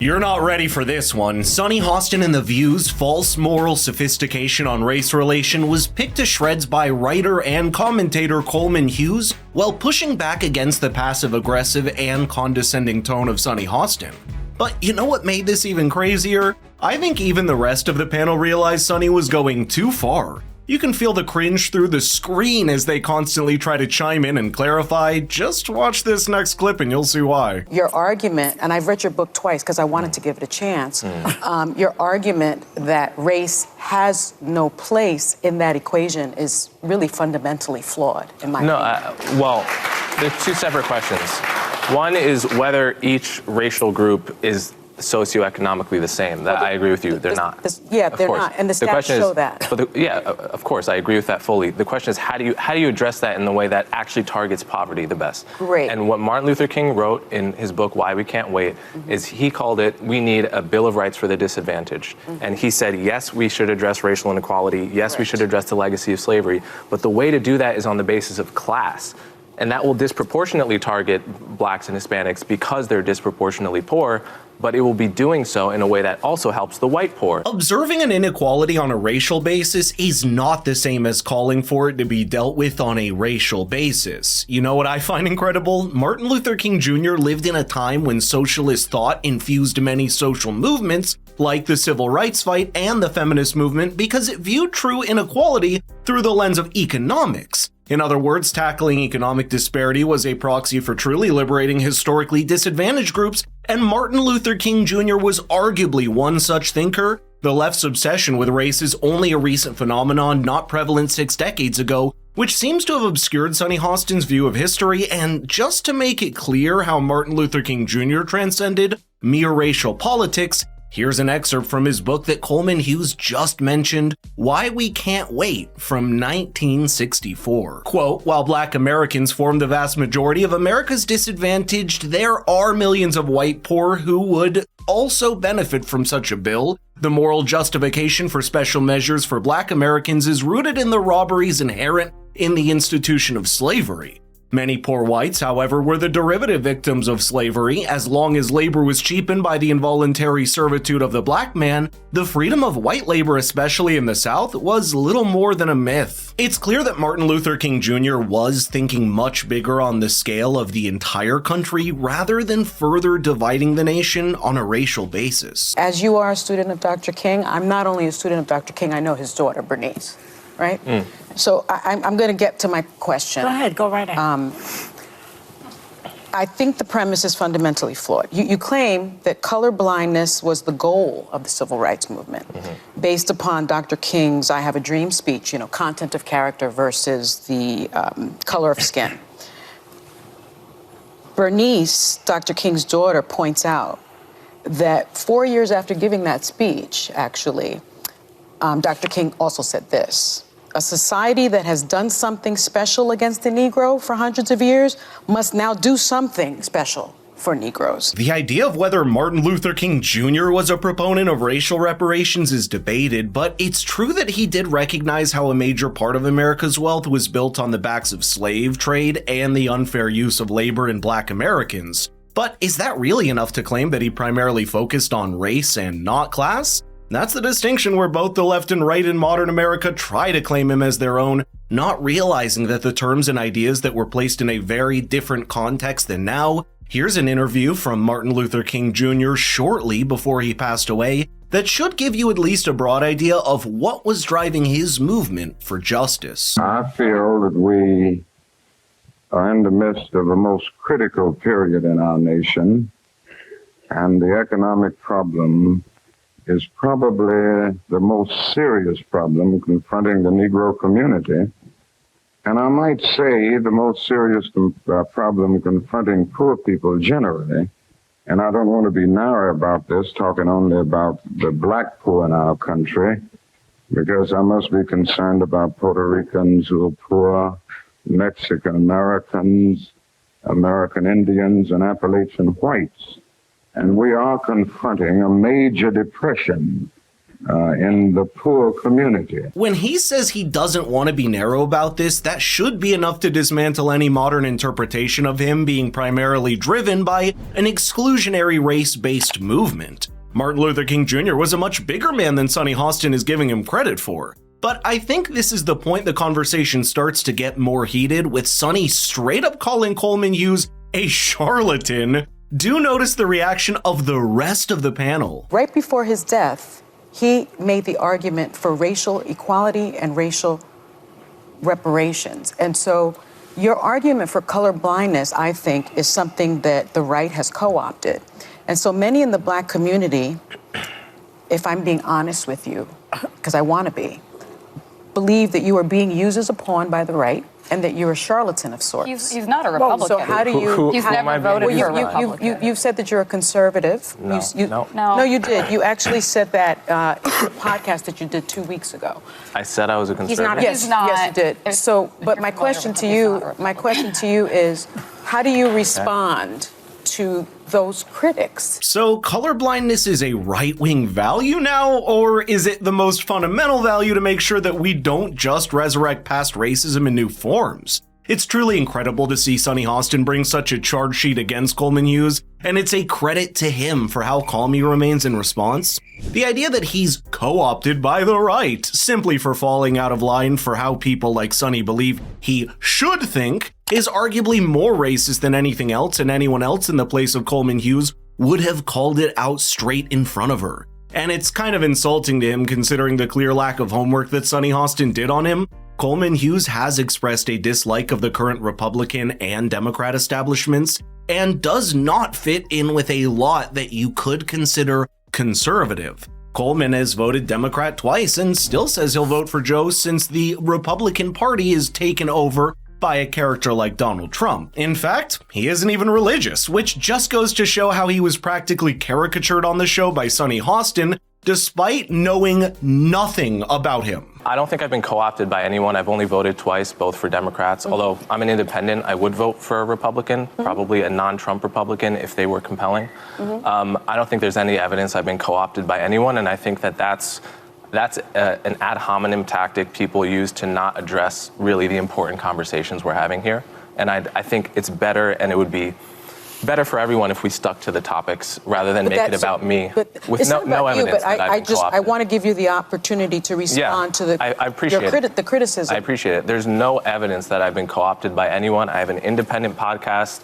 You're not ready for this one. Sonny Hostin and The View's false moral sophistication on race relation was picked to shreds by writer and commentator Coleman Hughes while pushing back against the passive-aggressive and condescending tone of Sonny Hostin. But you know what made this even crazier? I think even the rest of the panel realized Sonny was going too far. You can feel the cringe through the screen as they constantly try to chime in and clarify. Just watch this next clip and you'll see why. Your argument, and I've read your book twice because I wanted to give it a chance, your argument that race has no place in that equation is really fundamentally flawed, in my opinion. Well, there's two separate questions. One is whether each racial group is socioeconomically the same. That I agree with you. They're not. They're not. And the stats show that. Of course, I agree with that fully. The question is, how do you address that in the way that actually targets poverty the best? Great. And what Martin Luther King wrote in his book, Why We Can't Wait, is he called it, we need a Bill of Rights for the disadvantaged. And he said, yes, we should address racial inequality. Yes, we should address the legacy of slavery. But the way to do that is on the basis of class. And that will disproportionately target blacks and Hispanics because they're disproportionately poor, but it will be doing so in a way that also helps the white poor. Observing an inequality on a racial basis is not the same as calling for it to be dealt with on a racial basis. You know what I find incredible? Martin Luther King Jr. lived in a time when socialist thought infused many social movements, like the civil rights fight and the feminist movement, because it viewed true inequality through the lens of economics. In other words, tackling economic disparity was a proxy for truly liberating historically disadvantaged groups, and Martin Luther King Jr. was arguably one such thinker. The left's obsession with race is only a recent phenomenon, not prevalent 6 decades ago, which seems to have obscured Sonny Hostin's view of history. And just to make it clear how Martin Luther King Jr. transcended mere racial politics, here's an excerpt from his book that Coleman Hughes just mentioned, Why We Can't Wait, from 1964. Quote, while black Americans form the vast majority of America's disadvantaged, there are millions of white poor who would also benefit from such a bill. The moral justification for special measures for black Americans is rooted in the robberies inherent in the institution of slavery. Many poor whites, however, were the derivative victims of slavery. As long as labor was cheapened by the involuntary servitude of the black man, the freedom of white labor, especially in the South, was little more than a myth. It's clear that Martin Luther King Jr. was thinking much bigger on the scale of the entire country rather than further dividing the nation on a racial basis. As you are a student of Dr. King, I'm not only a student of Dr. King, I know his daughter, Bernice, right? So I'm going to get to my question. Go ahead, go right ahead. I think the premise is fundamentally flawed. You claim that color blindness was the goal of the civil rights movement, based upon Dr. King's I Have a Dream speech, content of character versus the color of skin. Bernice, Dr. King's daughter, points out that 4 years after giving that speech, actually, Dr. King also said this: a society that has done something special against the Negro for hundreds of years must now do something special for Negroes. The idea of whether Martin Luther King Jr. was a proponent of racial reparations is debated, but it's true that he did recognize how a major part of America's wealth was built on the backs of slave trade and the unfair use of labor in black Americans. But is that really enough to claim that he primarily focused on race and not class? That's the distinction where both the left and right in modern America try to claim him as their own, not realizing that the terms and ideas that were placed in a very different context than now. Here's an interview from Martin Luther King Jr. shortly before he passed away that should give you at least a broad idea of what was driving his movement for justice. I feel that we are in the midst of a most critical period in our nation, and the economic problem is probably the most serious problem confronting the Negro community. And I might say the most serious problem confronting poor people generally. And I don't want to be narrow about this, talking only about the black poor in our country, because I must be concerned about Puerto Ricans who are poor, Mexican Americans, American Indians, and Appalachian whites. And we are confronting a major depression in the poor community. When he says he doesn't want to be narrow about this, that should be enough to dismantle any modern interpretation of him being primarily driven by an exclusionary race-based movement. Martin Luther King Jr. was a much bigger man than Sonny Hostin is giving him credit for. But I think this is the point the conversation starts to get more heated, with Sonny straight up calling Coleman Hughes a charlatan. Do notice the reaction of the rest of the panel. Right before his death, he made the argument for racial equality and racial reparations. And so your argument for color blindness, I think, is something that the right has co-opted. And so many in the Black community, if I'm being honest with you, because I want to be, believe that you are being used as a pawn by the right and that you're a charlatan of sorts. He's not a Republican. So how do you... He's never voted for a Republican. You said that you're a conservative. No. You did. You actually said that in the podcast that you did 2 weeks ago. I said I was a conservative. Yes, you did. So, but my question to you is, how do you respond to those critics? So colorblindness is a right-wing value now, or is it the most fundamental value to make sure that we don't just resurrect past racism in new forms? It's truly incredible to see Sonny Hostin bring such a charge sheet against Coleman Hughes, and it's a credit to him for how calm he remains in response. The idea that he's co-opted by the right simply for falling out of line for how people like Sonny believe he should think is arguably more racist than anything else, and anyone else in the place of Coleman Hughes would have called it out straight in front of her. And it's kind of insulting to him considering the clear lack of homework that Sonny Hostin did on him. Coleman Hughes has expressed a dislike of the current Republican and Democrat establishments and does not fit in with a lot that you could consider conservative. Coleman has voted Democrat twice and still says he'll vote for Joe since the Republican Party is taken over by a character like Donald Trump. In fact, he isn't even religious, which just goes to show how he was practically caricatured on the show by Sonny Hostin, despite knowing nothing about him. I don't think I've been co-opted by anyone. I've only voted twice, both for Democrats. Although I'm an independent, I would vote for a Republican, probably a non-Trump Republican if they were compelling. I don't think there's any evidence I've been co-opted by anyone, and I think that that's an ad hominem tactic people use to not address really the important conversations we're having here. And I think it's better, and it would be better for everyone if we stuck to the topics rather than make it about me with no evidence that I've been co-opted. I want to give you the opportunity to respond to the criticism. I appreciate it. There's no evidence that I've been co-opted by anyone. I have an independent podcast.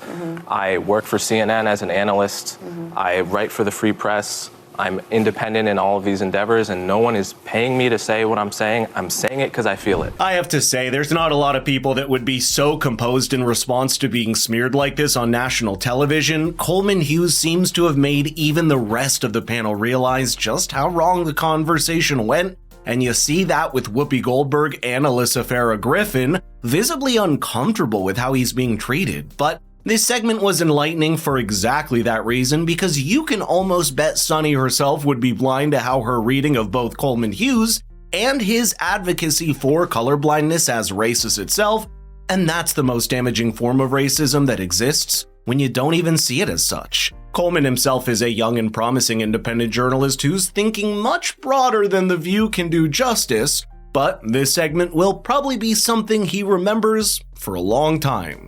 I work for CNN as an analyst. I write for the Free Press. I'm independent in all of these endeavors, and no one is paying me to say what I'm saying. I'm saying it because I feel it. I have to say, there's not a lot of people that would be so composed in response to being smeared like this on national television. Coleman Hughes seems to have made even the rest of the panel realize just how wrong the conversation went, and you see that with Whoopi Goldberg and Alyssa Farah Griffin, visibly uncomfortable with how he's being treated. But this segment was enlightening for exactly that reason, because you can almost bet Sonny herself would be blind to how her reading of both Coleman Hughes and his advocacy for colorblindness as racist itself, and that's the most damaging form of racism that exists when you don't even see it as such. Coleman himself is a young and promising independent journalist who's thinking much broader than The View can do justice, but this segment will probably be something he remembers for a long time.